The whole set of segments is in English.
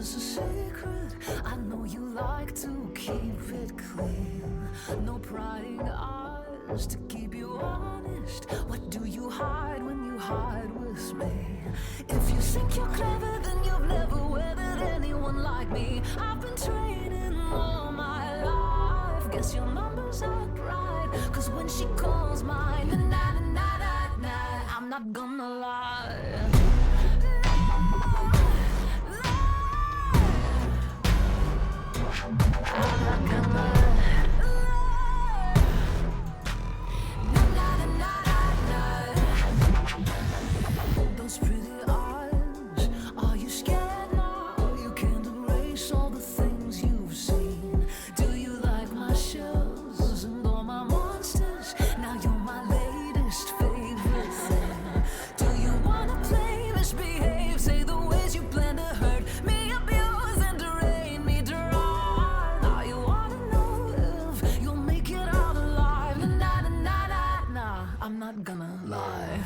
is a secret. I know you like to keep it clean. No prying eyes to keep you honest. What do you hide when you hide with me? If you think you're clever, then you've never weathered anyone like me. I've been training all my life. Guess your numbers aren't right, 'cause when she calls mine, I'm not gonna lie. Those pretty eyes, are you scared now? You can't erase all the things you've seen. Do you like my shows and all my monsters? Now you're my latest favorite thing. Do you wanna play misbehave? Say the ways you plan to hurt me, abuse and drain me dry. Now you wanna know if you'll make it out alive. Nah, I'm not gonna lie.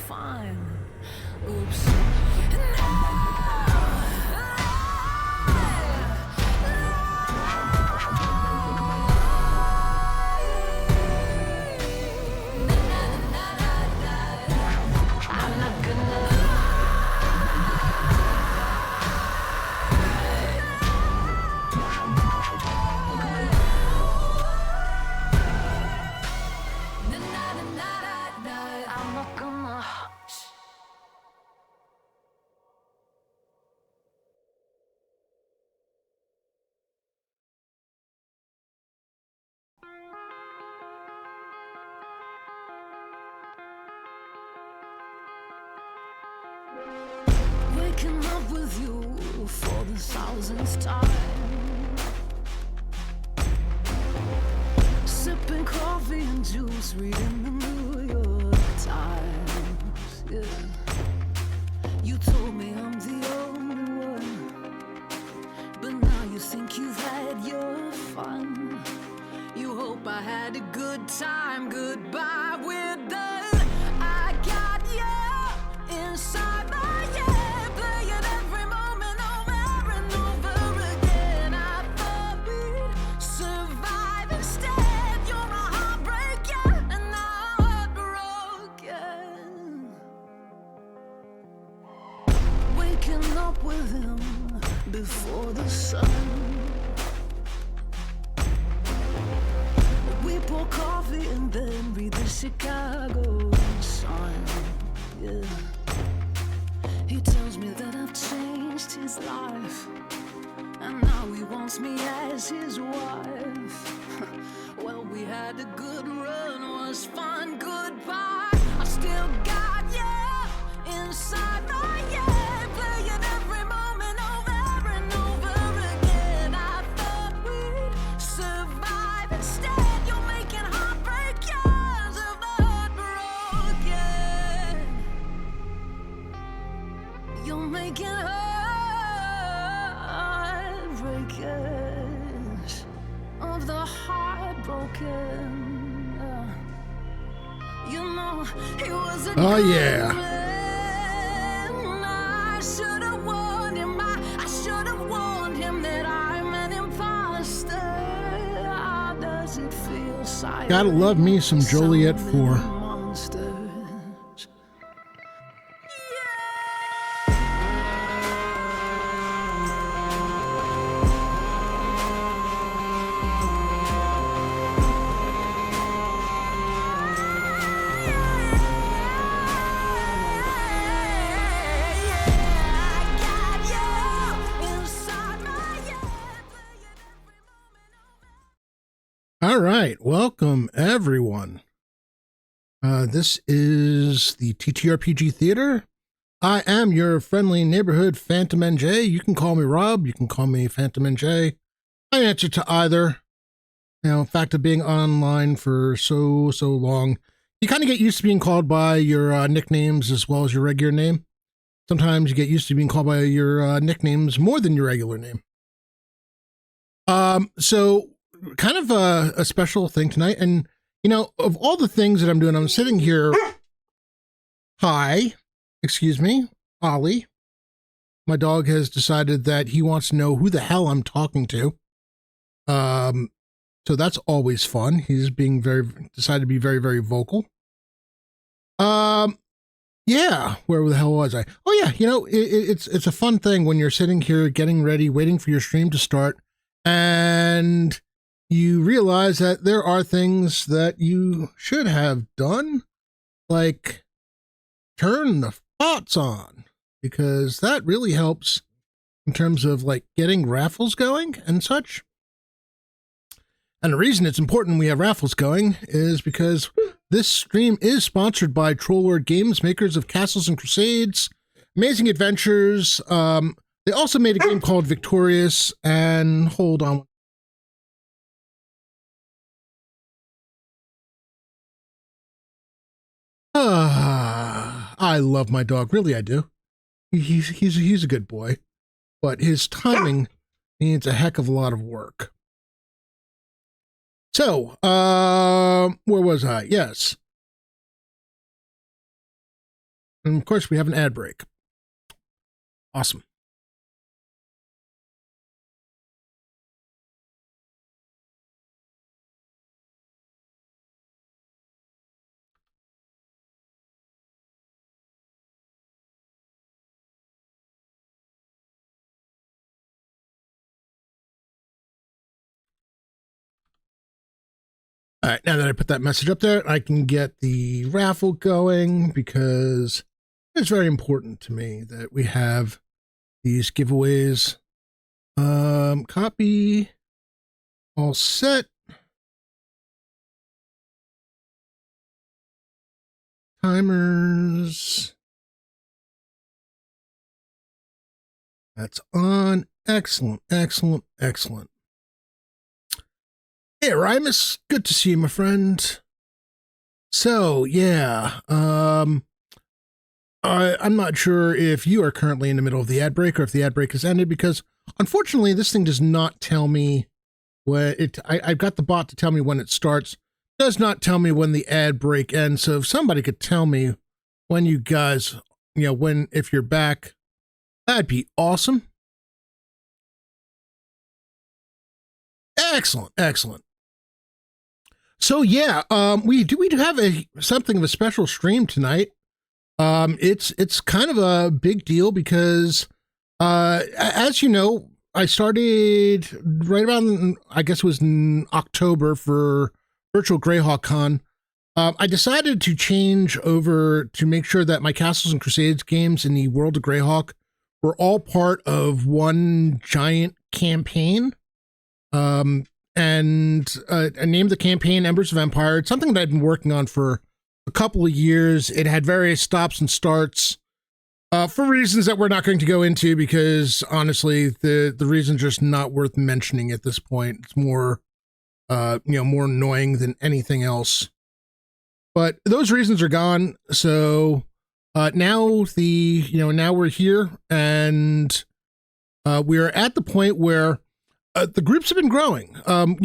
Fine. Oops. Waking up with you for the 1000th time. Sipping coffee and juice, reading the New York Times. Yeah. You told me I'm the only one, but now you think you've had your fun. You hope I had a good time. Goodbye, we're done. I got you inside my head, playing every moment over and over again. I thought we'd survive instead. You're a heartbreaker and now heartbroken. Waking up with him before the sun. We pour coffee and then read the Chicago Sun. Yeah. He tells me that I've changed his life, and now he wants me as his wife. Well, we had a good run, was fun, goodbye. I still got you inside my head, playing every moment over and over again. I thought we'd survive instead. You're making heartbreakers of the heartbroken. You're making heartbreakers of the heartbroken. You know, he was a Oh, good yeah. man. I should have warned him. I should have warned him that I'm an imposter. How does it feel, silent? Gotta love me some Joliet 4. All right, welcome everyone. This is the TTRPG Theater. I am your friendly neighborhood Phantom NJ. You can call me Rob. You can call me Phantom NJ. I answer to either. In fact, of being online for so long, you kind of get used to being called by your nicknames as well as your regular name. Sometimes you get used to being called by your nicknames more than your regular name. So kind of a special thing tonight. And, of all the things that I'm doing, I'm sitting here. Hi, excuse me, Ollie. My dog has decided that he wants to know who the hell I'm talking to. So that's always fun. He's decided to be very, very vocal. Yeah, where the hell was I? Oh yeah, it's a fun thing when you're sitting here getting ready, waiting for your stream to start, and you realize that there are things that you should have done, like turn the bots on, because that really helps in terms of like getting raffles going and such. And the reason it's important we have raffles going is because this stream is sponsored by Trollord Games, makers of Castles and Crusades, Amazing Adventures. They also made a game called Victorious, and hold on. I love my dog. Really, I do. He's a good boy, but his timing needs a heck of a lot of work. So, where was I? Yes. And of course, we have an ad break. Awesome. All right, now that I put that message up there, I can get the raffle going because it's very important to me that we have these giveaways. Copy, all set. Timers. That's on. Excellent, excellent, excellent. Hey, Rymus, good to see you, my friend. So, yeah, I'm not sure if you are currently in the middle of the ad break or if the ad break has ended, because unfortunately, this thing does not tell me when I've got the bot to tell me when it starts, does not tell me when the ad break ends. So if somebody could tell me when you guys, if you're back, that'd be awesome. Excellent, excellent. So yeah, we do have something of a special stream tonight. It's kind of a big deal because, as you know, I started right around, I guess it was in October for Virtual Greyhawk Con. I decided to change over to make sure that my Castles and Crusades games in the World of Greyhawk were all part of one giant campaign. And I named the campaign Embers of Empire. It's something that I've been working on for a couple of years. It had various stops and starts for reasons that we're not going to go into, because honestly, the reasons are just not worth mentioning at this point. It's more, more annoying than anything else. But those reasons are gone. So now now we're here, and we're at the point where the groups have been growing. I've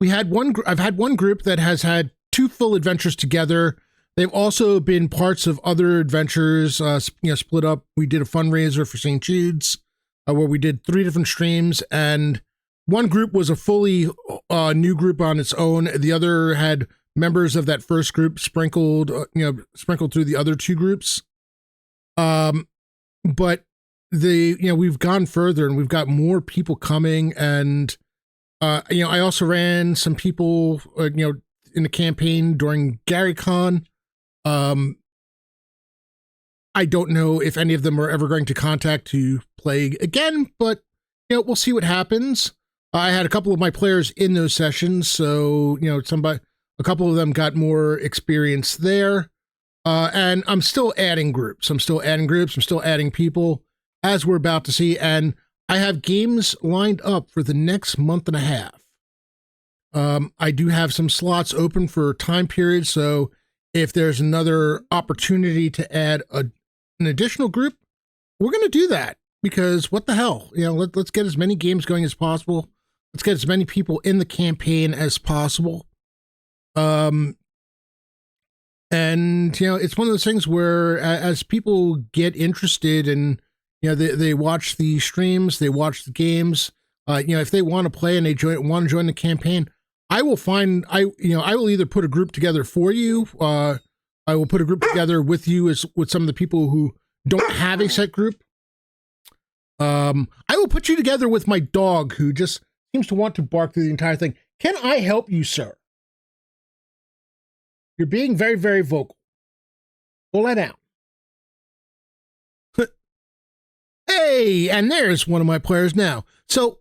had one group that has had 2 full adventures together. They've also been parts of other adventures, split up. We did a fundraiser for St. Jude's, where we did 3 different streams, and one group was a fully new group on its own. The other had members of that first group sprinkled through the other 2 groups. But we've gone further and we've got more people coming, and I also ran some people in the campaign during GaryCon. I don't know if any of them are ever going to contact to play again, but we'll see what happens. I had a couple of my players in those sessions, so a couple of them got more experience there. And I'm still adding groups. I'm still adding people, as we're about to see. And I have games lined up for the next month and a half. I do have some slots open for time periods, so if there's another opportunity to add an additional group, we're going to do that, because what the hell? Let's get as many games going as possible. Let's get as many people in the campaign as possible. And it's one of those things where as people get interested and, they watch the streams, they watch the games, if they want to play and they want to join the campaign, I will either put a group together for you. I will put a group together with you with some of the people who don't have a set group. I will put you together with my dog, who just seems to want to bark through the entire thing. Can I help you, sir? You're being very, very vocal. Pull that down. Hey, and there's one of my players now. So,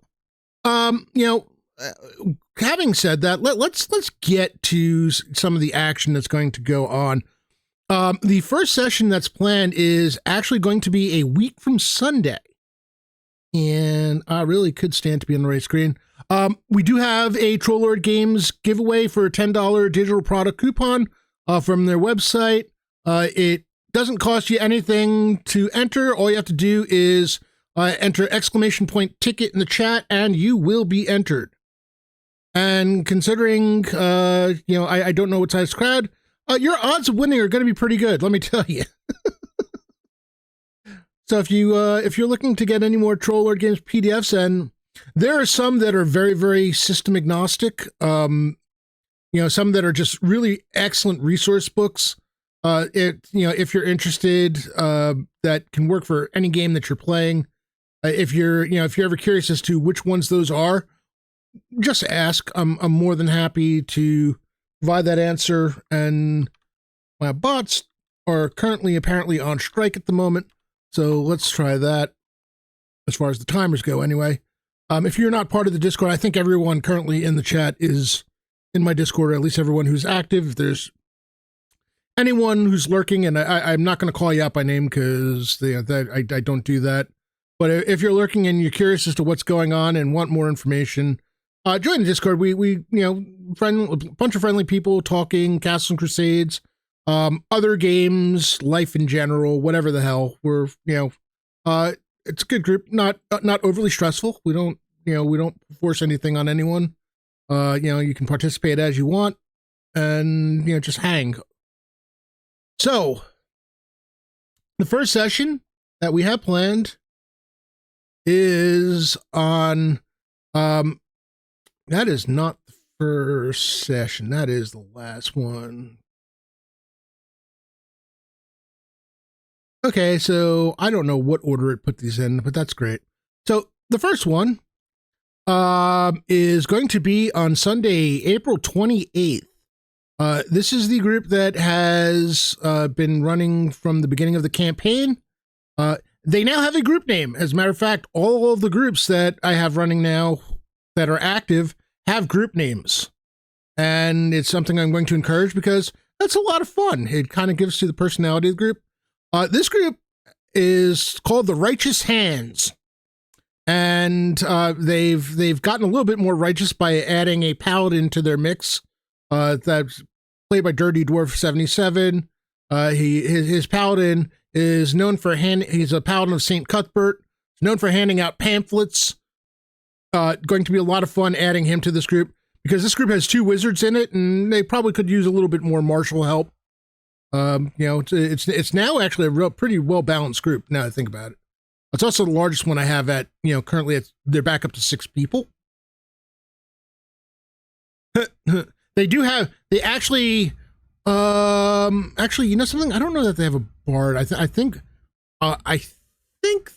having said that, let's get to some of the action that's going to go on. The first session that's planned is actually going to be a week from Sunday. And I really could stand to be on the right screen. We do have a Trollord Games giveaway for a $10 digital product coupon from their website. It doesn't cost you anything to enter. All you have to do is enter ! Ticket in the chat, and you will be entered. And considering, I don't know what size crowd, your odds of winning are going to be pretty good, let me tell you. So if you're looking to get any more Trollord Games PDFs, and there are some that are very, very system agnostic, some that are just really excellent resource books. If you're interested, that can work for any game that you're playing. If you're ever curious as to which ones those are, just ask. I'm more than happy to provide that answer. And my bots are currently apparently on strike at the moment, so let's try that. As far as the timers go, anyway. If you're not part of the Discord, I think everyone currently in the chat is in my Discord, or at least everyone who's active. If there's anyone who's lurking, and I'm not going to call you out by name because I don't do that. But if you're lurking and you're curious as to what's going on and want more information, join the Discord. We a bunch of friendly people talking Castles and Crusades, other games, life in general, whatever the hell. We're it's a good group, not overly stressful. We don't force anything on anyone. You can participate as you want, and just hang. So the first session that we have planned is on that is not the first session, that is the last one. Okay, so I don't know what order it put these in, but that's great. So the first one is going to be on Sunday, April 28th. This is the group that has been running from the beginning of the campaign. They now have a group name. As a matter of fact, all of the groups that I have running now that are active have group names. And it's something I'm going to encourage because that's a lot of fun. It kind of gives to the personality of the group. This group is called the Righteous Hands. And they've gotten a little bit more righteous by adding a paladin to their mix. That's played by Dirty Dwarf 77. His paladin is known for he's a paladin of St. Cuthbert. He's known for handing out pamphlets. Going to be a lot of fun adding him to this group because this group has 2 wizards in it, and they probably could use a little bit more martial help. It's now actually a pretty well balanced group. Now that I think about it, it's also the largest one I have at currently they're back up to 6 people. They actually something, I don't know that they have a bard. I think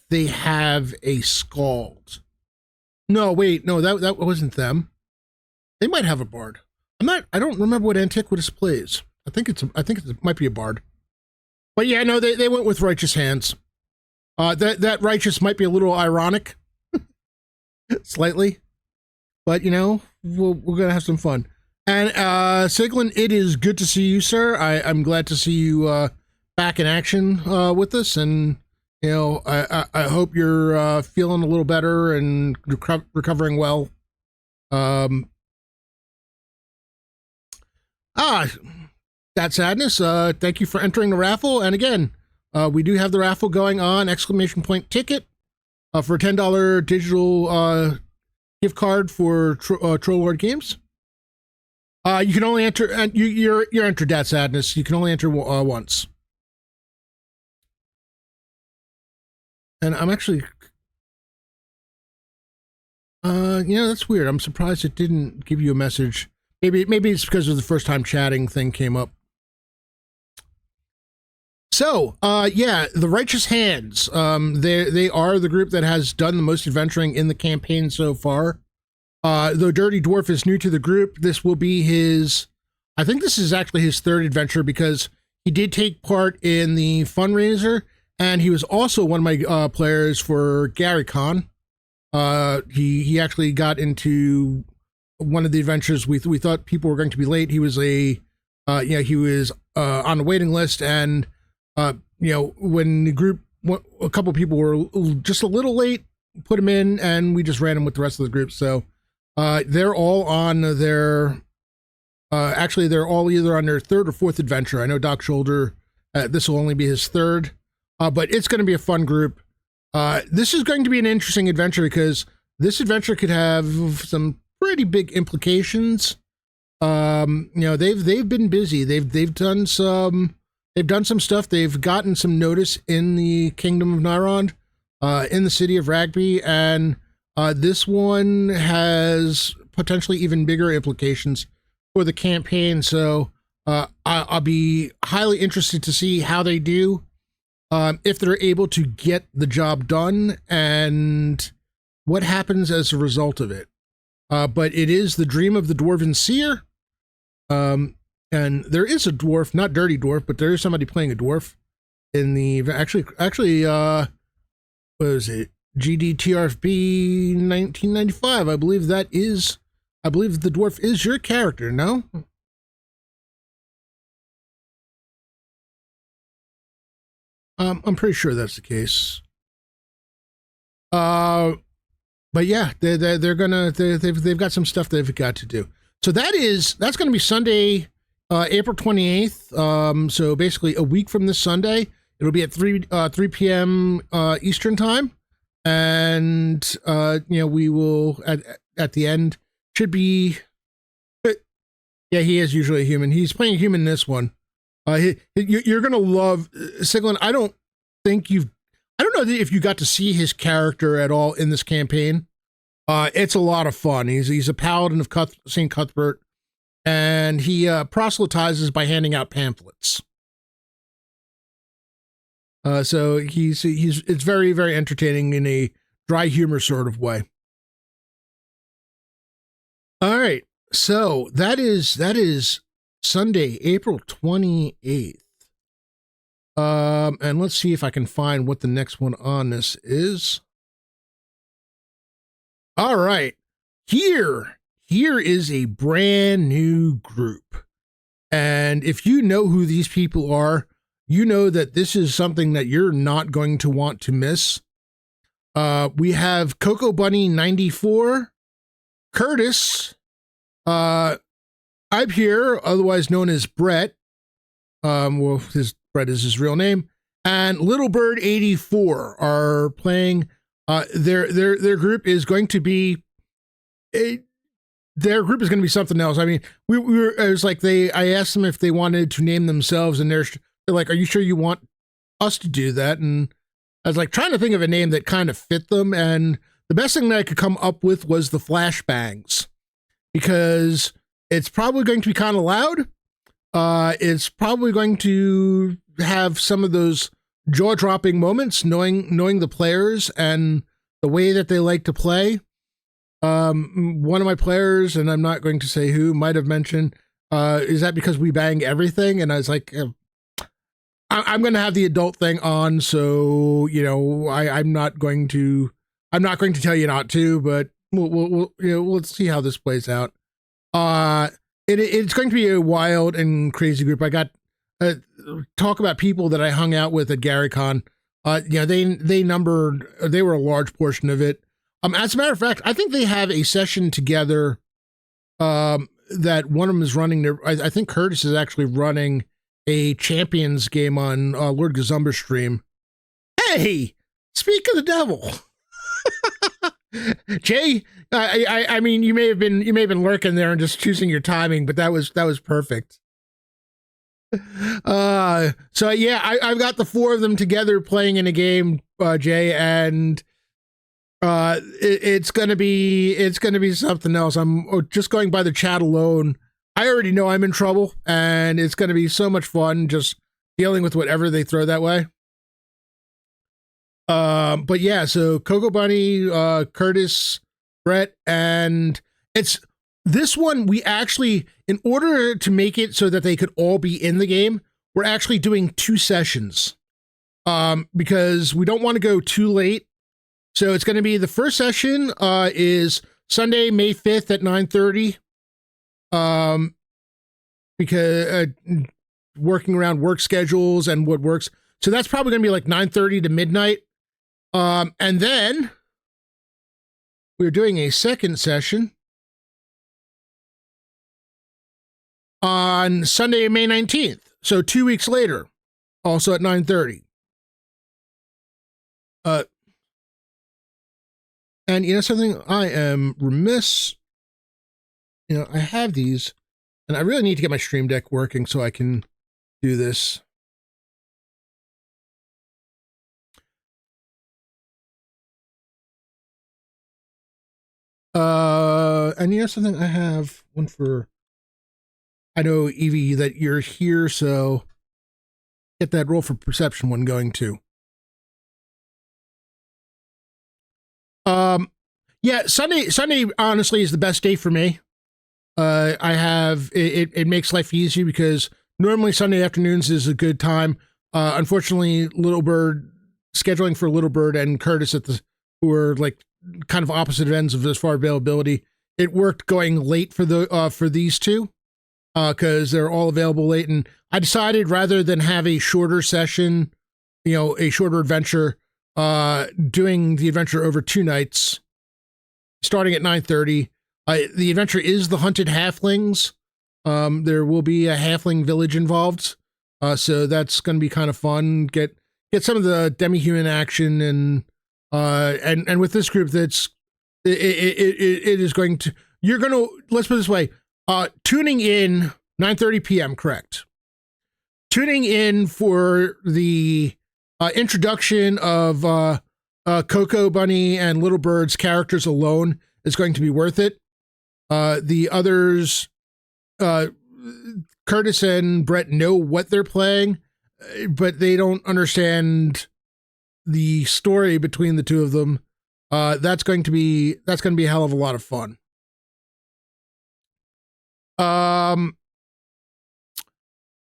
they have a skald. No, wait, no, that wasn't them. They might have a bard. I don't remember what Antiquitas plays. I think it might be a bard. But yeah, no, they went with Righteous Hands. That righteous might be a little ironic. Slightly. but you know, we're gonna have some fun. And Siglin, it is good to see you, sir. I'm glad to see you back in action with us, and you know, I hope you're feeling a little better and recovering well. That sadness. Thank you for entering the raffle, and again, we do have the raffle going on! Exclamation point ticket for a $10 digital gift card for Troll Lord Games. You can only enter, and you're entered that sadness. You can only enter once. And I'm actually, you know, that's weird. I'm surprised it didn't give you a message. Maybe it's because of the first time chatting thing came up. So, yeah, the Righteous Hands. They are the group that has done the most adventuring in the campaign so far. Though Dirty Dwarf is new to the group, this will be his, I think this is actually his third adventure, because he did take part in the fundraiser, and he was also one of my players for GaryCon. He actually got into one of the adventures. We thought people were going to be late. He was he was on the waiting list, and you know, when the group, a couple people were just a little late, put him in, and we just ran him with the rest of the group. So they're all on their, actually they're all either on their third or fourth adventure. I know Doc Shoulder, this will only be his third, but it's going to be a fun group. This is going to be an interesting adventure, because this adventure could have some pretty big implications. You know, they've been busy. They've done some stuff. They've gotten some notice in the Kingdom of Nyrond, in the city of Ragby, and this one has potentially even bigger implications for the campaign. So I'll be highly interested to see how they do, if they're able to get the job done, and what happens as a result of it. But it is the dream of the Dwarven Seer. And there is a dwarf, not Dirty Dwarf, but there is somebody playing a dwarf in the, actually, what is it? GDTRFB 1995. I believe the dwarf is your character, no? I'm pretty sure that's the case. But yeah, they've got some stuff they've got to do. So that's going to be Sunday, April 28th. So basically a week from this Sunday. It'll be at 3 p.m. Eastern time. And, you know, we will, at the end, should be, yeah, he is usually a human. He's playing a human in this one. You're going to love Siglin. I don't know if you got to see his character at all in this campaign. It's a lot of fun. He's a paladin of St. Cuthbert, and he proselytizes by handing out pamphlets. So it's very, very entertaining in a dry humor sort of way. All right, so that is Sunday, April 28th. And let's see if I can find what the next one on this is. All right, here is a brand new group. And if you know who these people are, you know that this is something that you're not going to want to miss. We have Coco Bunny 94, Curtis, I'm here, otherwise known as Brett. Well, Brett is his real name, and Little Bird 84 are playing. Their group is going to be something else. I mean, it was like I asked them if they wanted to name themselves, and they're like, "Are you sure you want us to do that?" And I was like trying to think of a name that kind of fit them, and the best thing that I could come up with was the Flashbangs, because it's probably going to be kind of loud. It's probably going to have some of those jaw-dropping moments, knowing the players and the way that they like to play. One of my players, and I'm not going to say who, might have mentioned, is that because we bang everything? And I was like, I'm going to have the adult thing on, so you know, I'm not going to tell you not to, but Let's see how this plays out. Uh, it's going to be a wild and crazy group. I got talk about people that I hung out with at GaryCon. They were a large portion of it. As a matter of fact, I think they have a session together. That one of them is running there. I think Curtis is actually running a Champions game on Lord Gazumber's stream. Hey, speak of the devil. Jay, I mean, you may have been lurking there and just choosing your timing, but that was perfect. So yeah, I've got the four of them together playing in a game, Jay, and it's gonna be something else. I'm just going by the chat alone. I already know I'm in trouble, and it's gonna be so much fun just dealing with whatever they throw that way. But yeah, so Coco Bunny, Curtis, Brett, and it's this one. We actually, in order to make it so that they could all be in the game, we're actually doing 2 sessions. Because we don't want to go too late. So it's going to be the first session, is Sunday, May 5th at 9:30. Because, working around work schedules and what works. So that's probably going to be like 9:30 to midnight. And then we're doing a second session on Sunday, May 19th. So 2 weeks later, also at 9:30. And you know something, I am remiss. You know, I have these, and I really need to get my Stream Deck working so I can do this. And you know something, I have one for, I know, Evie, that you're here, so get that roll for perception one going too. Yeah, Sunday honestly is the best day for me. I have it makes life easy because normally Sunday afternoons is a good time. Unfortunately, Little Bird, scheduling for Little Bird and Curtis who are like kind of opposite ends of as far availability, it worked going late for these two, because they're all available late. And I decided rather than have a shorter session, a shorter adventure, doing the adventure over 2 nights, starting at 9:30. The adventure is the Hunted Halflings. There will be a halfling village involved, so that's going to be kind of fun. Get some of the demi-human action, and with this group, it is going to. You're going to, let's put it this way. Tuning in 9:30 p.m. Correct. Tuning in for the introduction of Coco Bunny and Little Bird's characters alone is going to be worth it. The others, Curtis and Brett, know what they're playing, but they don't understand the story between the two of them. That's going to be a hell of a lot of fun.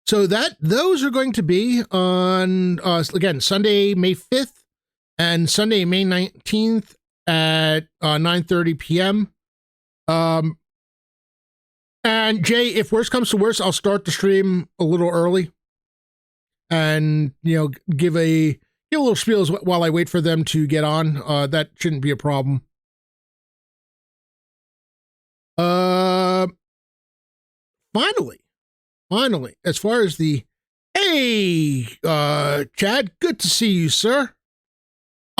So those are going to be on, again, Sunday, May 5th and Sunday, May 19th at 9:30 p.m. And Jay, if worse comes to worse, I'll start the stream a little early and, give a little spiel while I wait for them to get on. That shouldn't be a problem. Finally, as far as hey, Chad, good to see you, sir.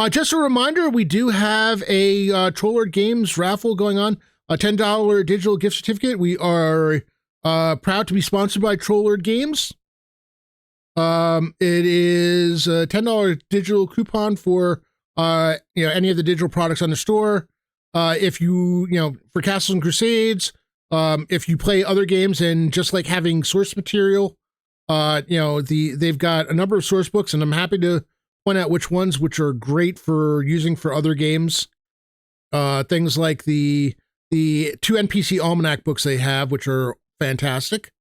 Just a reminder, we do have a Trollord Games raffle going on, a $10 digital gift certificate. We are proud to be sponsored by Trollord Games. It is a $10 digital coupon for any of the digital products on the store. If you for Castles and Crusades, if you play other games and just like having source material, they've got a number of source books, and I'm happy to point out which are great for using for other games. Things like the 2 NPC Almanac books they have, which are fantastic.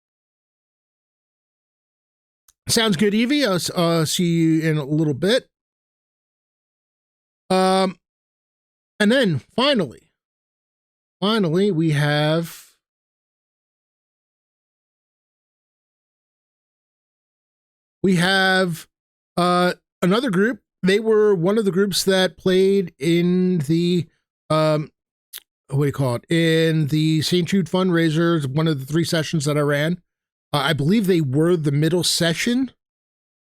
Sounds good, Evie. I'll see you in a little bit. And then finally, finally, we have another group. They were one of the groups that played in the what do you call it? In the St. Jude fundraisers, one of the 3 sessions that I ran. I believe they were the middle session.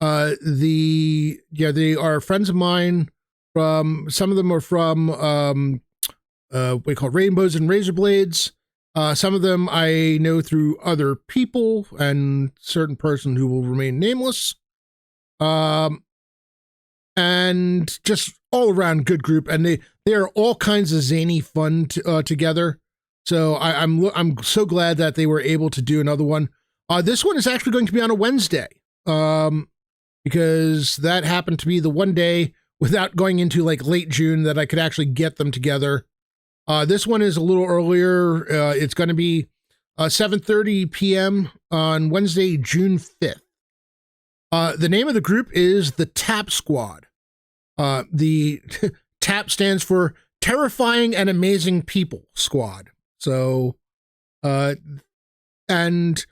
They are friends of mine. From some of them are from what we call Rainbows and Razor Blades. Some of them I know through other people and certain person who will remain nameless. And just all around good group, and they are all kinds of zany fun together. So I'm so glad that they were able to do another one. This one is actually going to be on a Wednesday, because that happened to be the one day without going into like late June that I could actually get them together. This one is a little earlier. It's going to be 7:30 p.m. on Wednesday, June 5th. The name of the group is the TAP Squad. The TAP stands for Terrifying and Amazing People Squad. So, and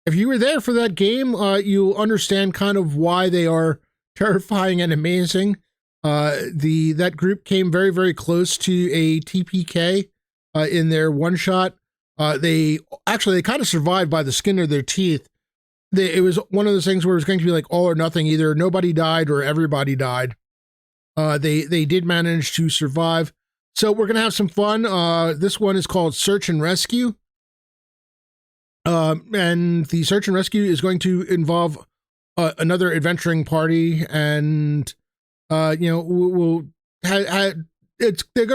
if you were there for that game, you'll understand kind of why they are terrifying and amazing. That group came very, very close to a TPK in their one shot. They kind of survived by the skin of their teeth. It was one of those things where it was going to be like all or nothing. Either nobody died or everybody died. They did manage to survive. So we're going to have some fun. This one is called Search and Rescue. And the Search and Rescue is going to involve another adventuring party. And, they're going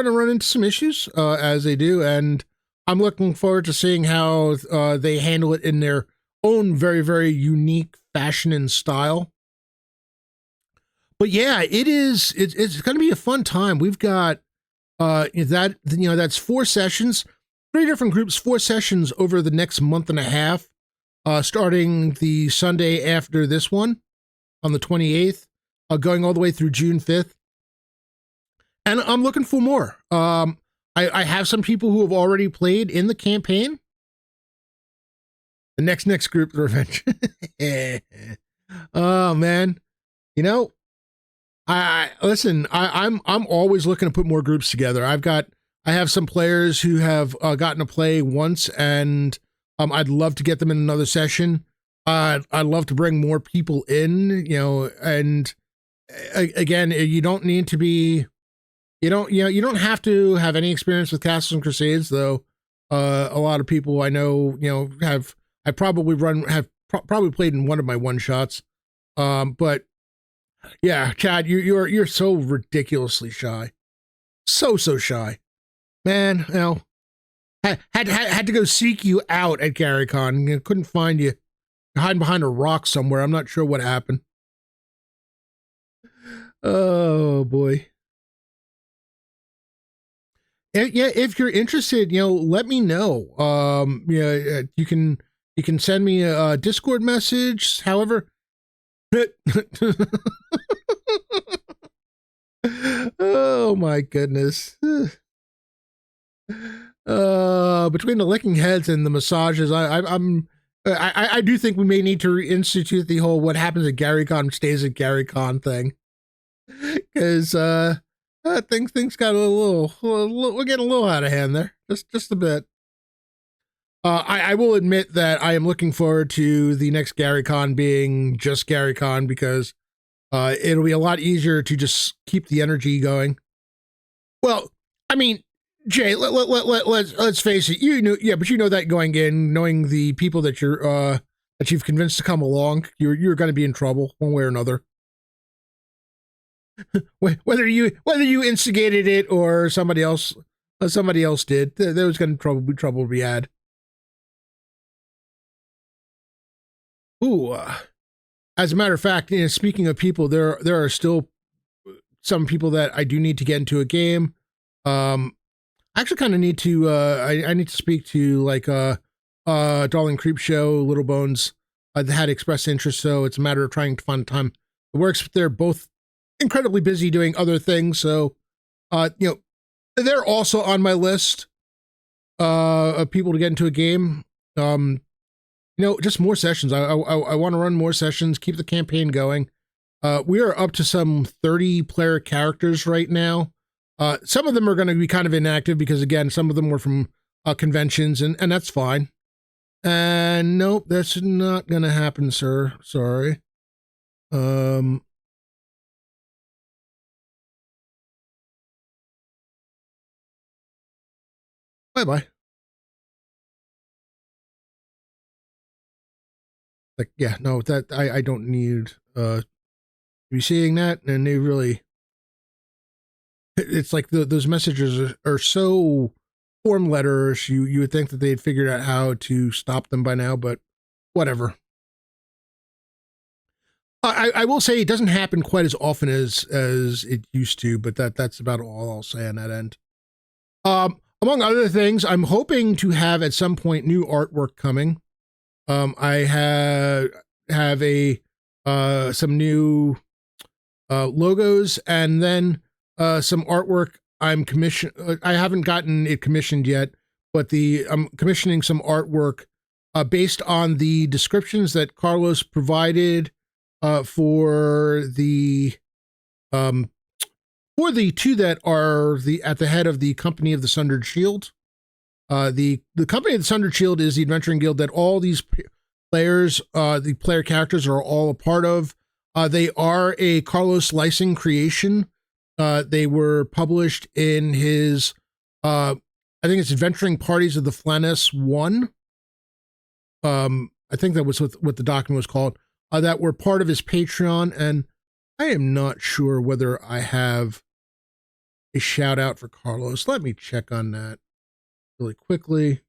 to run into some issues as they do. And I'm looking forward to seeing how they handle it in their own very, very unique fashion and style. But yeah, it's going to be a fun time. We've got that's 4 sessions, 3 different groups, 4 sessions over the next month and a half, starting the Sunday after this one on the 28th, going all the way through June 5th. And I'm looking for more. I have some people who have already played in the campaign. The next group, the Revenge. Oh man, I'm always looking to put more groups together. I have some players who have gotten to play once, and I'd love to get them in another session. I'd love to bring more people in, and again, you don't need to be, you don't have to have any experience with Castles and Crusades, though. A lot of people I know, have probably played in one of my one shots. But yeah, Chad, you're so ridiculously shy. So shy. Man, had to go seek you out at GaryCon. Couldn't find you. You're hiding behind a rock somewhere. I'm not sure what happened. Oh boy. Yeah, if you're interested, let me know. You can send me a Discord message. However, oh my goodness. Between the licking heads and the massages, I do think we may need to reinstitute the whole "what happens at GaryCon stays at GaryCon" thing, because things got a little, we're getting a little out of hand there, just a bit. I will admit that I am looking forward to the next GaryCon being just GaryCon, because it'll be a lot easier to just keep the energy going. Well, I mean, Jay, let's face it. But you know that going in, knowing the people that you've convinced to come along, you're going to be in trouble one way or another. Whether you instigated it or somebody else did, there was going to be trouble to be had. Ooh, as a matter of fact, speaking of people, there are still some people that I do need to get into a game. I actually kind of need to. I need to speak to Darling Creepshow, Little Bones. That had expressed interest, so it's a matter of trying to find time. It works. They're both incredibly busy doing other things, so they're also on my list. of people to get into a game. Just more sessions. I want to run more sessions, keep the campaign going. We are up to some 30 player characters right now. Some of them are going to be kind of inactive because, again, some of them were from conventions, and that's fine. And nope, that's not going to happen, sir. Sorry. Bye-bye. Like, yeah, no, that I don't need to be seeing that. And they really, it's like those messages are so form letters. You would think that they'd figured out how to stop them by now, but whatever. I will say it doesn't happen quite as often as it used to, but that's about all I'll say on that end. Among other things, I'm hoping to have at some point new artwork coming. I have a some new logos, and then some artwork I'm commission. I haven't gotten it commissioned yet, but I'm commissioning some artwork based on the descriptions that Carlos provided for the two that are at the head of the Company of the Sundered Shield. The Company of the Sundered Shield is the adventuring guild that all these players, the player characters, are all a part of. They are a Carlos Lysing creation. They were published in his, I think it's Adventuring Parties of the Flaness 1. I think that was what the document was called. That were part of his Patreon, and I am not sure whether I have a shout out for Carlos. Let me check on that really quickly.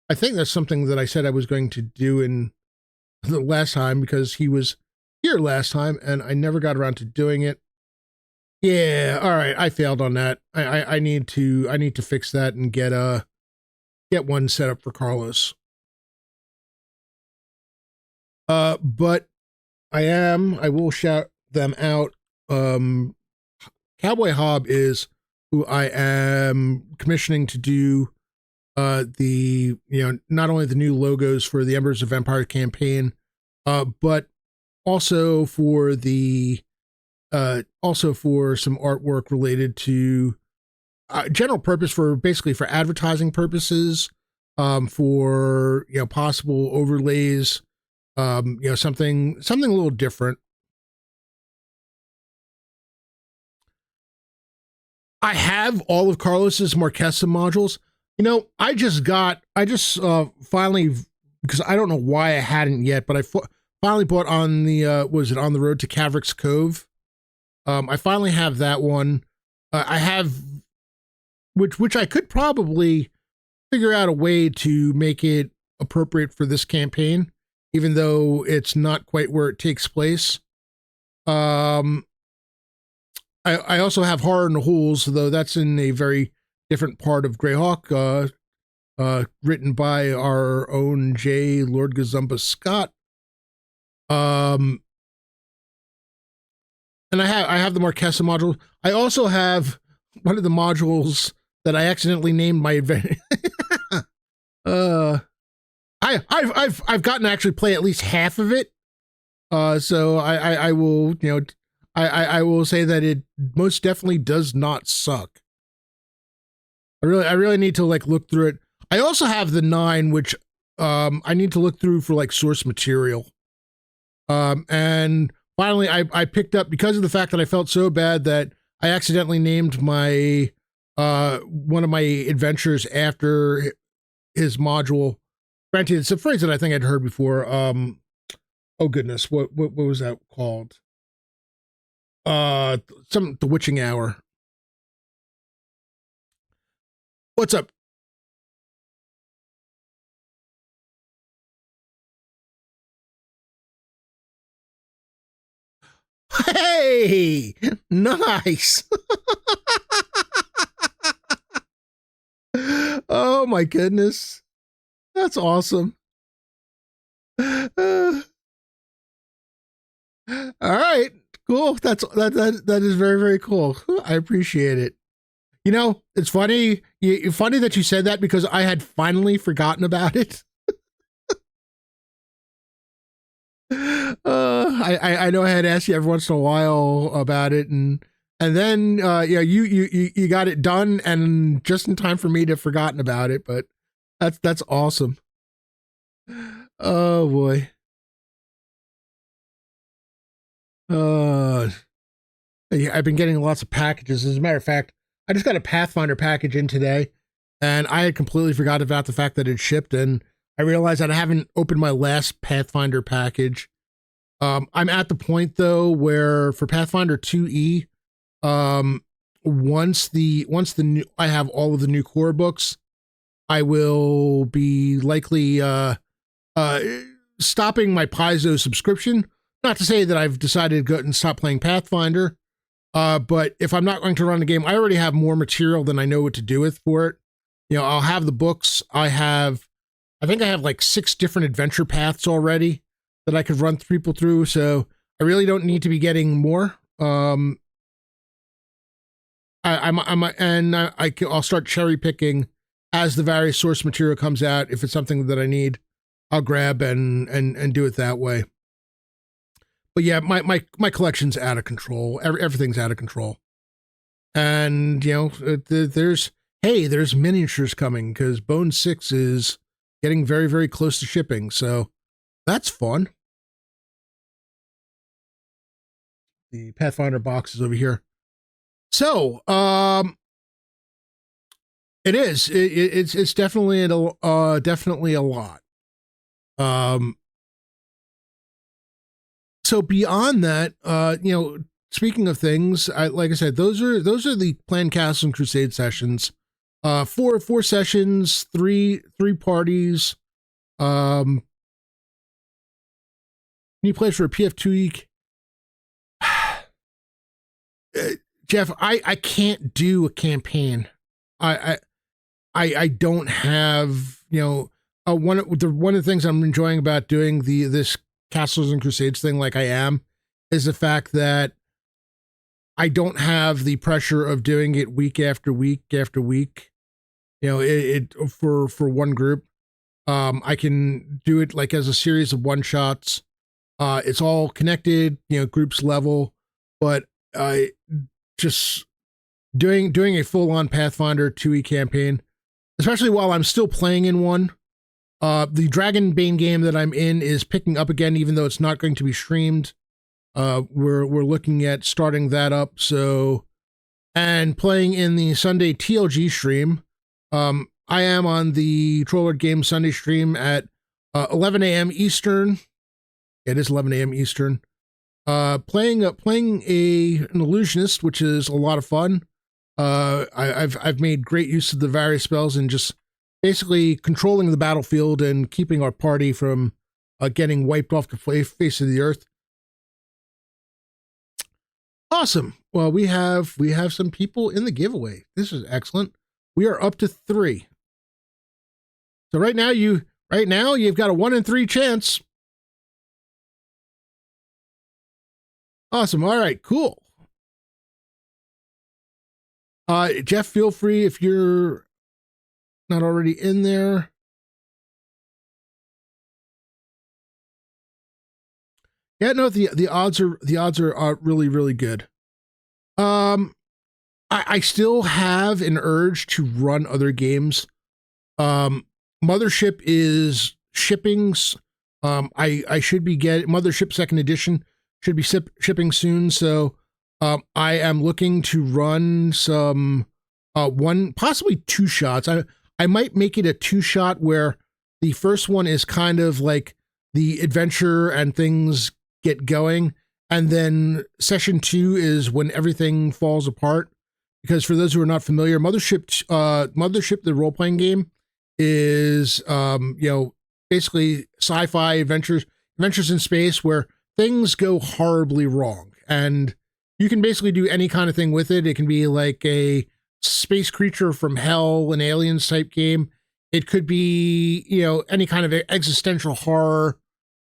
I think that's something that I said I was going to do in the last time because he was here last time and I never got around to doing it. Yeah, all right, I failed on that. I need to fix that and get one set up for Carlos. But I will shout them out. Cowboy Hob is who I am commissioning to do not only the new logos for the Embers of Empire campaign, but also for some artwork related to general purpose for advertising purposes, for possible overlays, something a little different. I have all of Carlos's Marquesa modules. I just finally, because I don't know why I hadn't yet, but I finally bought on the On the Road to Caverick's Cove. I finally have that one. I have, which I could probably figure out a way to make it appropriate for this campaign, even though it's not quite where it takes place. I also have Horror in the Holes, though that's in a very different part of Greyhawk, written by our own J. Lord Gazumba Scott. And I have the Marquesa module. I also have one of the modules that I accidentally named my adventure. I've gotten to actually play at least half of it. So I will, I will say that it most definitely does not suck. I really need to look through it. I also have the 9, which I need to look through for source material. And finally I picked up, because of the fact that I felt so bad that I accidentally named my one of my adventures after his module. Granted, it's a phrase that I think I'd heard before. Oh goodness, what was that called? The Witching Hour. What's up? Hey, nice. Oh my goodness. That's awesome. All right, cool. That is very, very cool. I appreciate it. You know, it's funny. Funny that you said that because I had finally forgotten about it. I know I had asked you every once in a while about it, and then yeah, you got it done, and just in time for me to have forgotten about it. But that's awesome. Oh boy. Yeah, I've been getting lots of packages. As a matter of fact, I just got a Pathfinder package in today, and I had completely forgot about the fact that it shipped, and I realized that I haven't opened my last Pathfinder package. I'm at the point though where for Pathfinder 2E, once the new I have all of the new core books, I will be likely stopping my Paizo subscription. Not to say that I've decided to go and stop playing Pathfinder, but if I'm not going to run the game, I already have more material than I know what to do with for it. You know, I'll have the books. I think I have like 6 different adventure paths already that I could run people through. So I really don't need to be getting more. I'll start cherry picking as the various source material comes out. If it's something that I need, I'll grab and do it that way. But yeah, my collection's out of control. Everything's out of control. And you know, there's miniatures coming because Bone 6 is getting very, very close to shipping. So that's fun. The Pathfinder box is over here. So, it's definitely a lot. So beyond that, you know, speaking of things, like I said, those are the planned Castles and Crusade sessions. Four sessions, three parties. New place for a PF2 week. Jeff, I can't do a campaign. I don't have, you know, one of the things I'm enjoying about doing this Castles and Crusades thing like I am is the fact that I don't have the pressure of doing it week after week after week. You know, it for one group. I can do it like as a series of one shots. It's all connected, you know, groups level, but I just doing a full on Pathfinder 2E campaign, especially while I'm still playing in one. The Dragonbane game that I'm in is picking up again, even though it's not going to be streamed. We're looking at starting that up. So, and playing in the Sunday TLG stream. I am on the Trollard Game Sunday stream at 11 a.m. Eastern. It is 11 a.m. Eastern. Playing an illusionist, which is a lot of fun. I've made great use of the various spells and just basically controlling the battlefield and keeping our party from getting wiped off the face of the earth. Awesome. Well, we have some people in the giveaway. This is excellent. We are up to 3. So right now you've got a 1 in 3 chance. Awesome. All right, cool. Jeff, feel free if you're not already in there. Yeah, no, the odds are really, really good. I still have an urge to run other games. Mothership is shipping. I should be getting Mothership Second Edition should be shipping soon. So I am looking to run some one, possibly 2 shots. I might make it a 2-shot where the first one is kind of like the adventure and things get going, and then session 2 is when everything falls apart. Because for those who are not familiar, Mothership, the role-playing game, is basically sci-fi adventures in space where things go horribly wrong, and you can basically do any kind of thing with it. It can be like a space creature from hell, an aliens type game. It could be, any kind of existential horror,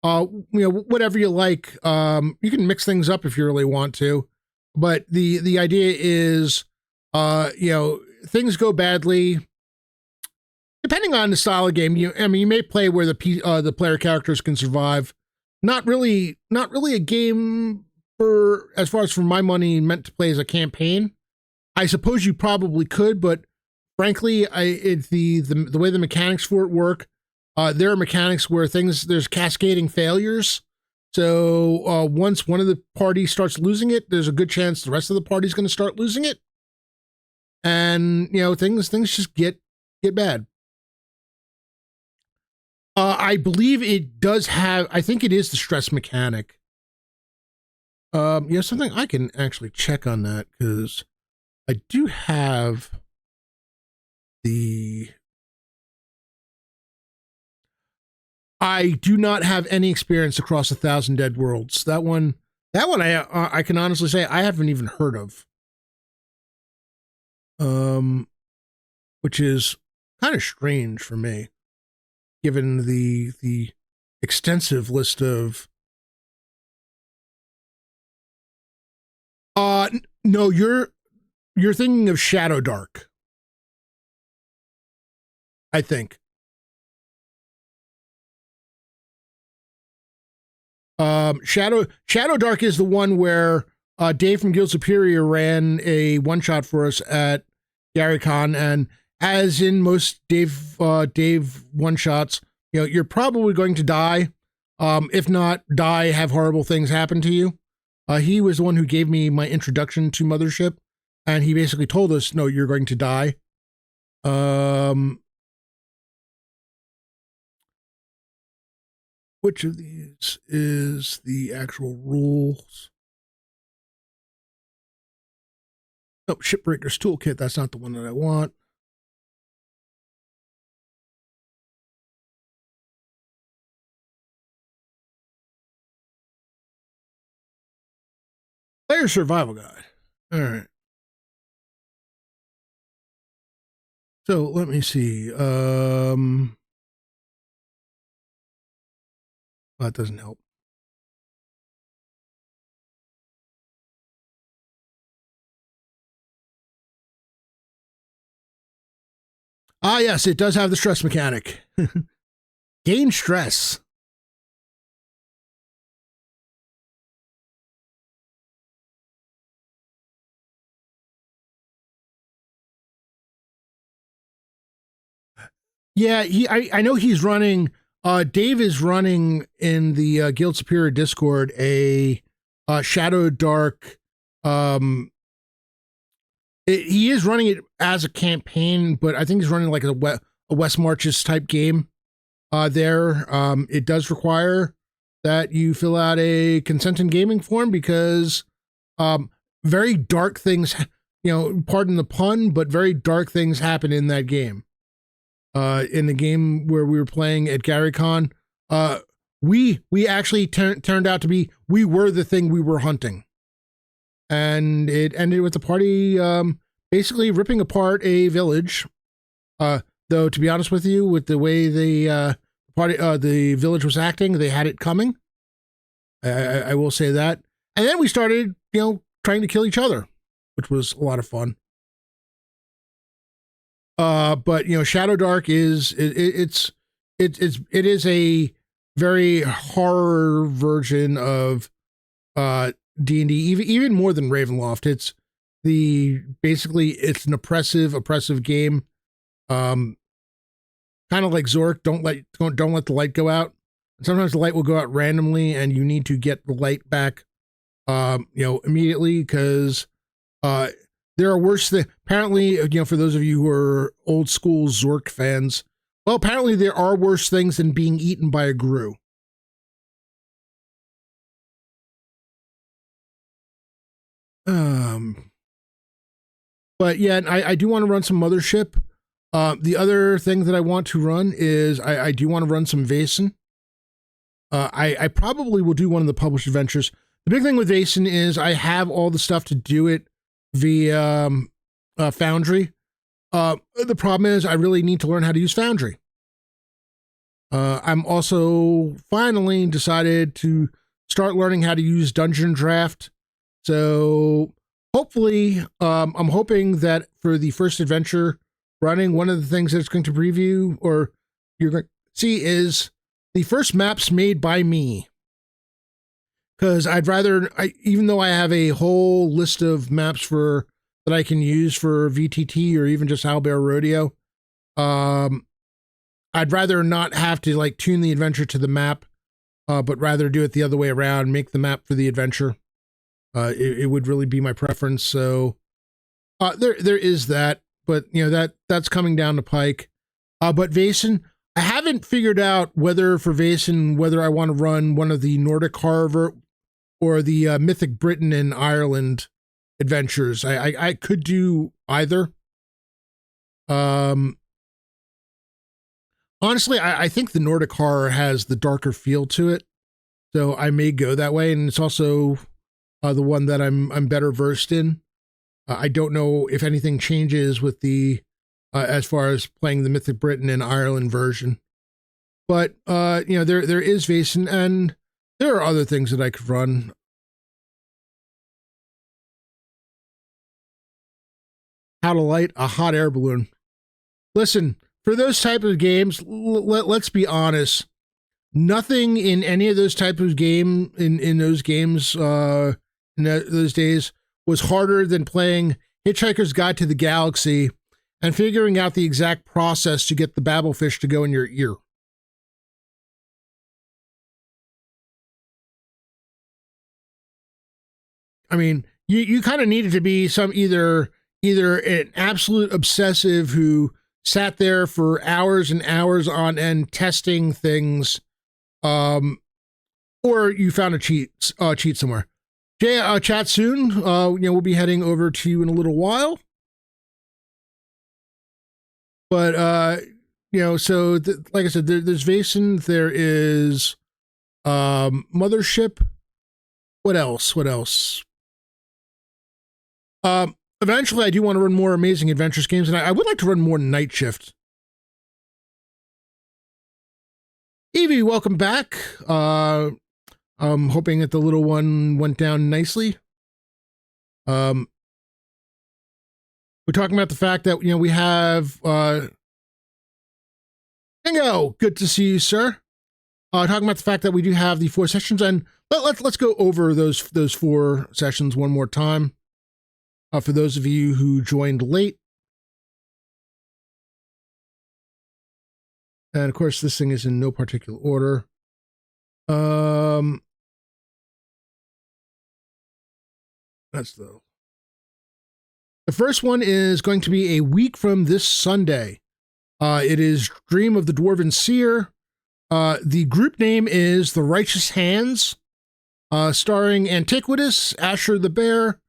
whatever you like. You can mix things up if you really want to, but the idea is Things go badly. Depending on the style of game, you may play where the player characters can survive. Not really a game for, as far as for my money, meant to play as a campaign. I suppose you probably could, but frankly, the way the mechanics for it work, there are mechanics where there's cascading failures. So once one of the parties starts losing it, there's a good chance the rest of the party's going to start losing it, and things just get bad. I believe it does have. I think it is the stress mechanic. Something I can actually check on that, because I do have I do not have any experience across 1,000 Dead Worlds. That one I can honestly say I haven't even heard of. Which is kind of strange for me, given the extensive list of. No, you're thinking of Shadow Dark, I think. Shadow Dark is the one where Dave from Guild Superior ran a one shot for us at GaryCon, and as in most Dave one shots, you're probably going to die. If not die, have horrible things happen to you. He was the one who gave me my introduction to Mothership, and he basically told us, no, you're going to die. Which of these is the actual rules? Oh, Shipbreaker's Toolkit. That's not the one that I want. Player Survival Guide. All right. So let me see. That doesn't help. Ah, yes, it does have the stress mechanic. Gain stress. Yeah, I know he's running. Dave is running in the Guild Superior Discord a Shadow Dark. He is running it as a campaign, but I think he's running like a West Marches type game. There, it does require that you fill out a consent in gaming form, because very dark things, pardon the pun, but very dark things happen in that game. In the game where we were playing at GaryCon, we actually turned out to be, we were the thing we were hunting. And it ended with the party basically ripping apart a village. Though, to be honest with you, with the way the village was acting, they had it coming. I will say that. And then we started, trying to kill each other, which was a lot of fun. But Shadow Dark is it is a very horror version of D&D, even more than Ravenloft. It's it's an oppressive game. Kind of like Zork. Don't let the light go out. Sometimes the light will go out randomly, and you need to get the light back, immediately, because there are worse things. Apparently, for those of you who are old school Zork fans, well, apparently there are worse things than being eaten by a grue. But yeah, I do want to run some Mothership. The other thing that I want to run is I do want to run some Vaesen. I probably will do one of the published adventures. The big thing with Vaesen is I have all the stuff to do it via Foundry. The problem is I really need to learn how to use Foundry. I'm also finally decided to start learning how to use Dungeon Draft. So hopefully, I'm hoping that for the first adventure running, one of the things that it's going to preview or you're going to see is the first maps made by me. Because even though I have a whole list of maps that I can use for VTT or even just Owlbear Rodeo, I'd rather not have to like tune the adventure to the map, but rather do it the other way around, make the map for the adventure. It would really be my preference. So there is that, but that's coming down the pike. But Vaesen, I haven't figured out whether I want to run one of the Nordic horror or the Mythic Britain and Ireland adventures. I could do either. Honestly, I think the Nordic horror has the darker feel to it, so I may go that way. And it's also the one that I'm better versed in. I don't know if anything changes with the as far as playing the Mythic Britain and Ireland version, but there is Vaesen, and there are other things that I could run. How to light a hot air balloon. Listen, for those type of games, let's be honest. Nothing in any of those type of in those games in those days was harder than playing Hitchhiker's Guide to the Galaxy and figuring out the exact process to get the babblefish to go in your ear. I mean, you kind of needed to be either an absolute obsessive who sat there for hours and hours on end testing things, or you found a cheat somewhere. Jay, chat soon. We'll be heading over to you in a little while. But so like I said, there's Vaesen, there is Mothership. What else? Eventually, I do want to run more Amazing Adventures games, and I would like to run more Night Shift. Evie, welcome back. I'm hoping that the little one went down nicely. We're talking about the fact that we have Bingo. Good to see you, sir. Talking about the fact that we do have the 4 sessions, and let's go over those 4 sessions one more time. For those of you who joined late. And of course, this thing is in no particular order. That's the first one is going to be a week from this Sunday. It is Dream of the Dwarven Seer. The group name is The Righteous Hands, starring Antiquitous, Asher the Bear,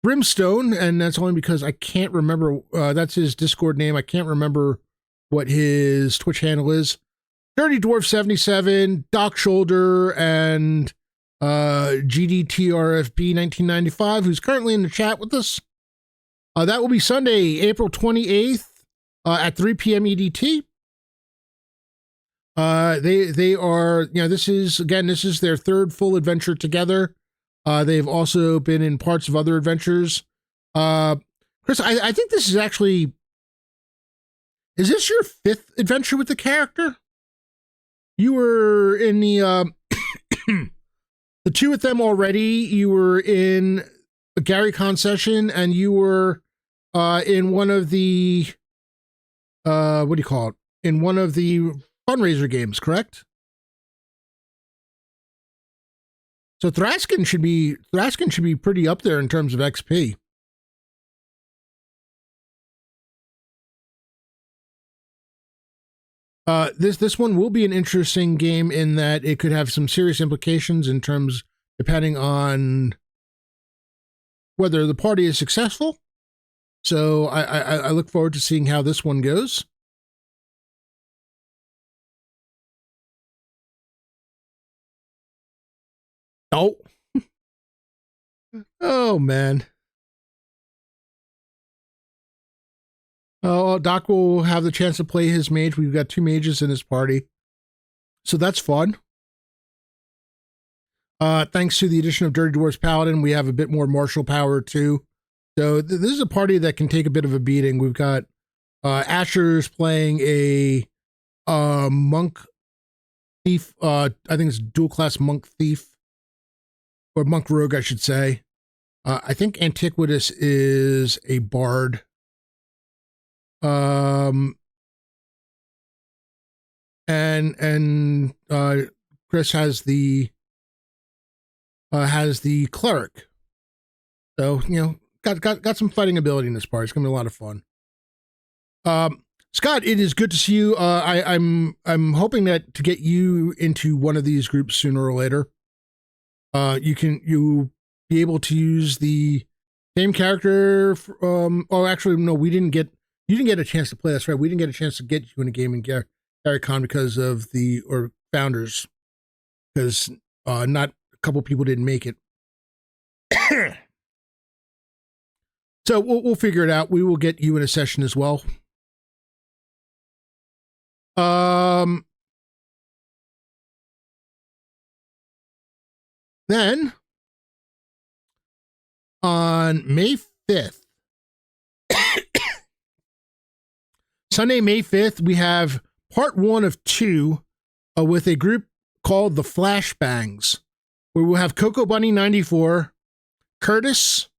Brimstone, and that's only because I can't remember. That's his Discord name. I can't remember what his Twitch handle is. Dirty Dwarf 77, Doc Shoulder, and GDTRFB 1995, who's currently in the chat with us. That will be Sunday, April 28th at 3 p.m. EDT. They are, this is their 3rd full adventure together. They've also been in parts of other adventures. Chris, I think this is actually, is this your 5th adventure with the character? You were in the 2 with them already. You were in a Gary Con session, and you were in one of the, what do you call it? In one of the fundraiser games, correct? So Thraskin should be pretty up there in terms of XP. This one will be an interesting game in that it could have some serious implications in terms, depending on whether the party is successful. So I look forward to seeing how this one goes. Oh. Oh, man. Oh, Doc will have the chance to play his mage. We've got 2 mages in his party. So that's fun. Thanks to the addition of Dirty Dwarf's Paladin, we have a bit more martial power, too. So this is a party that can take a bit of a beating. We've got Asher's playing a monk thief. I think it's dual class monk thief or monk rogue, I should say. I think Antiquitous is a bard. And Chris has the cleric. So, got some fighting ability in this part. It's gonna be a lot of fun. Scott, it is good to see you. I'm hoping that to get you into one of these groups sooner or later. You'll be able to use the same character. Actually, no, you didn't get a chance to play. That's right. We didn't get a chance to get you in a game in GaryCon because of founders, because not a couple people didn't make it. So we'll figure it out. We will get you in a session as well. Then on May 5th, Sunday, May 5th, we have part 1 of 2 with a group called the Flashbangs, where we'll have Coco Bunny 94, Curtis,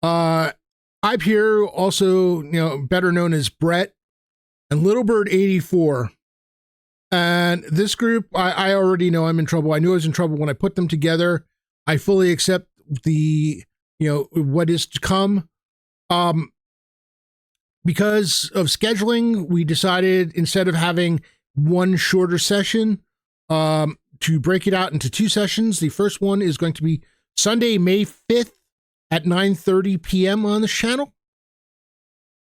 I'm here, also, better known as Brett, and Little Bird 84. And this group, I already know I'm in trouble. I knew I was in trouble when I put them together. I fully accept the, what is to come. Because of scheduling, we decided, instead of having one shorter session, to break it out into 2 sessions. The first one is going to be Sunday, May 5th at 9:30 p.m. on the channel.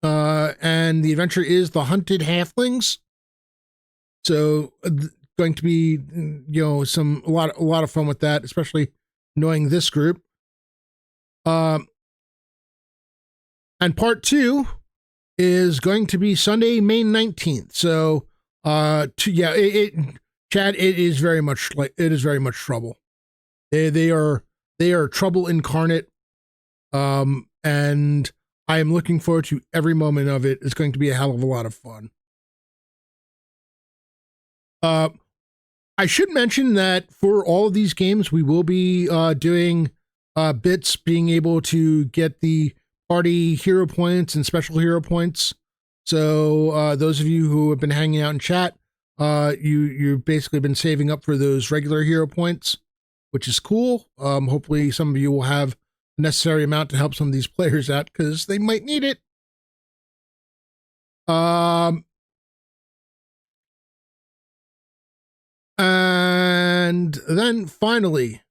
And the adventure is The Hunted Halflings. So going to be, a lot of fun with that, especially knowing this group. And part 2 is going to be Sunday, May 19th. So, Chad, it is very much trouble. They are trouble incarnate. And I am looking forward to every moment of it. It's going to be a hell of a lot of fun. I should mention that for all of these games, we will be doing bits, being able to get the party hero points and special hero points. So those of you who have been hanging out in chat, you've basically been saving up for those regular hero points, which is cool. Hopefully some of you will have the necessary amount to help some of these players out, because they might need it. And then finally,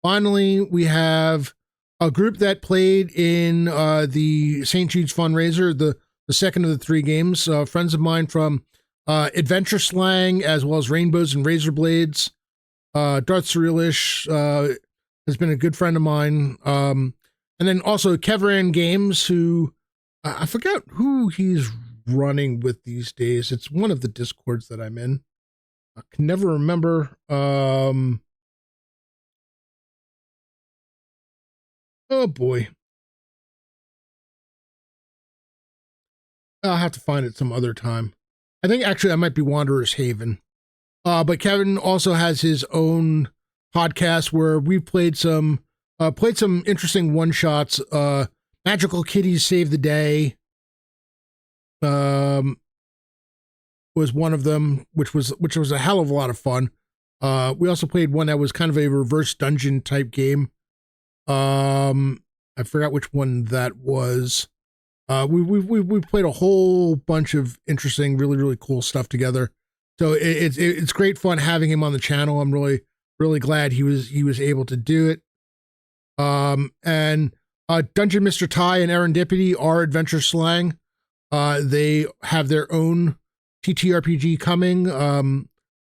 we have a group that played in the St. Jude's fundraiser, the second of the 3 games. Friends of mine from Adventure Slang, as well as Rainbows and Razor Blades. Darth Surrealish has been a good friend of mine. And then also Keveran Games, who I forgot who he's running with these days. It's one of the Discords that I'm in. I can never remember. Oh boy. I'll have to find it some other time. I think actually I might be Wanderer's Haven. But Kevin also has his own podcast where we played some interesting one-shots. Magical Kitties Save the Day was one of them, which was a hell of a lot of fun. We also played one that was kind of a reverse dungeon type game. I forgot which one that was. We played a whole bunch of interesting, really, really cool stuff together. So it's great fun having him on the channel. I'm really, really glad he was able to do it. And Dungeon Mr. Ty and Erendipity are Adventure Slang. They have their own TTRPG coming,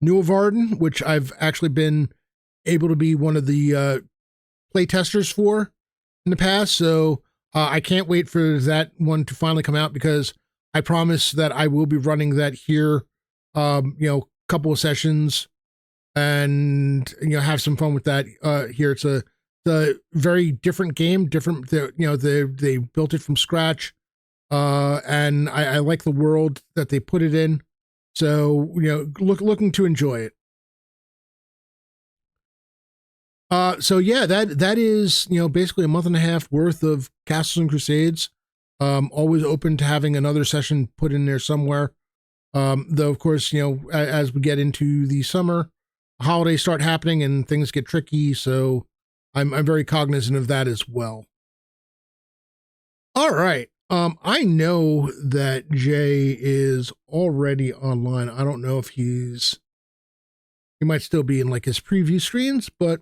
Newvarden, which I've actually been able to be one of the play testers for in the past. So I can't wait for that one to finally come out, because I promise that I will be running that here, couple of sessions, and have some fun with that here. a very different game, different, they built it from scratch. And I like the world that they put it in. So, looking to enjoy it. So yeah, that is, basically a month and a half worth of Castles and Crusades. Always open to having another session put in there somewhere. Though, of course, as we get into the summer, holidays start happening and things get tricky. So I'm very cognizant of that as well. All right. I know that Jay is already online. I don't know if he might still be in like his preview screens, but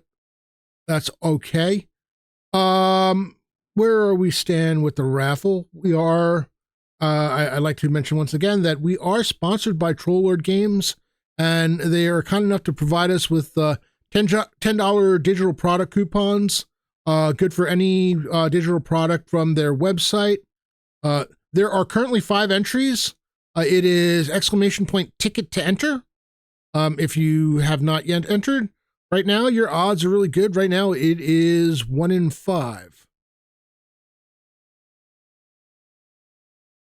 that's okay. Where are we stand with the raffle? We are, I'd like to mention once again that we are sponsored by Trollord Games, and they are kind enough to provide us with $10 digital product coupons, good for any digital product from their website. There are currently 5 entries. It is !ticket to enter. If you have not yet entered, right now your odds are really good. Right now it is 1 in 5.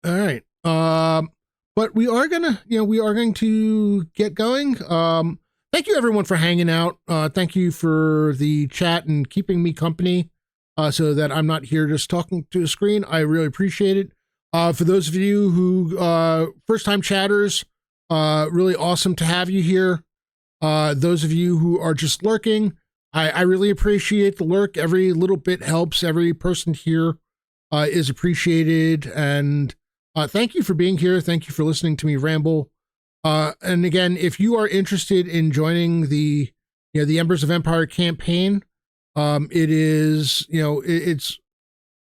All right. But we are going to get going. Thank you everyone for hanging out. Thank you for the chat and keeping me company, so that I'm not here just talking to a screen. I really appreciate it. For those of you who, first time chatters, really awesome to have you here. Those of you who are just lurking, I really appreciate the lurk. Every little bit helps. Every person here, is appreciated. And, thank you for being here. Thank you for listening to me ramble. And again, if you are interested in joining the Embers of Empire campaign, it is, it's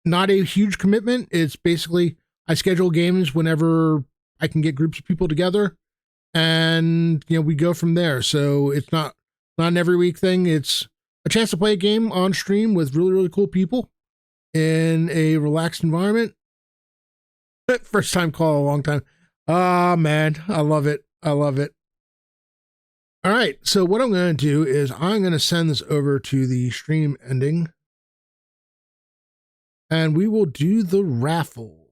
not a huge commitment. It's basically, I schedule games whenever I can get groups of people together, and, we go from there. So it's not an every week thing. It's a chance to play a game on stream with really, really cool people in a relaxed environment. First time call, a long time. Ah, man, I love it. I love it. All right. So what I'm going to do is I'm going to send this over to the stream ending, and we will do the raffle.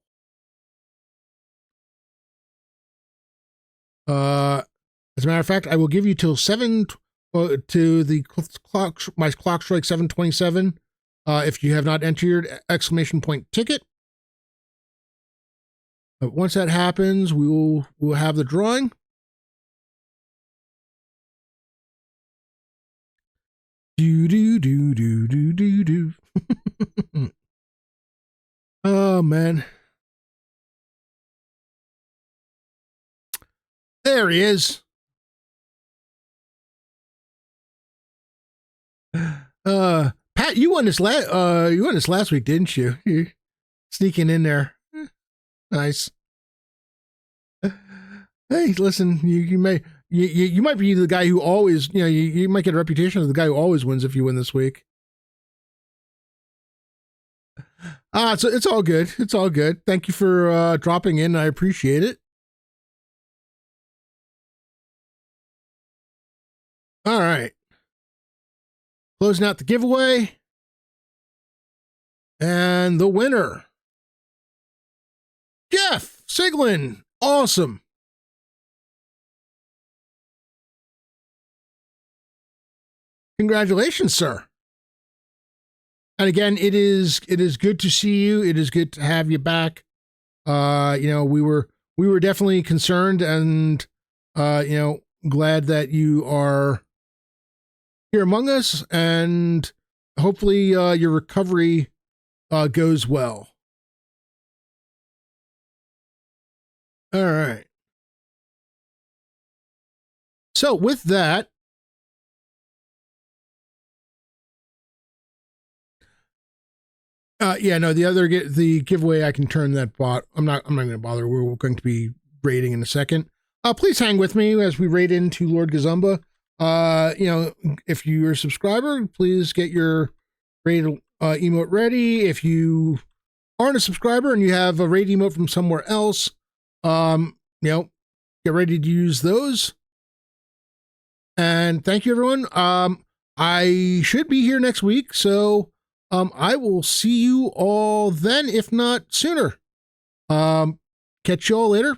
As a matter of fact, I will give you till 7 to the clock. My clock strikes 7:27. If you have not entered !ticket. But once that happens, we'll have the drawing. Do. Oh man. There he is. Pat, you won this last week, didn't you? You're sneaking in there. Nice. Hey, listen, you might be the guy who always, you might get a reputation as the guy who always wins if you win this week. So it's all good. It's all good. Thank you for dropping in. I appreciate it. All right. Closing out the giveaway. And the winner, Jeff Siglin. Awesome. Congratulations, sir. And again, it is good to see you. It is good to have you back. We were definitely concerned, and glad that you are here among us, and hopefully your recovery goes well. All right. So with that, the giveaway, I can turn that bot. I'm not going to bother. We're going to be raiding in a second. Please hang with me as we raid into Lord Gazumba. If you're a subscriber, please get your raid emote ready. If you aren't a subscriber and you have a raid emote from somewhere else, get ready to use those. And thank you, everyone. I should be here next week, so I will see you all then, if not sooner. Catch you all later.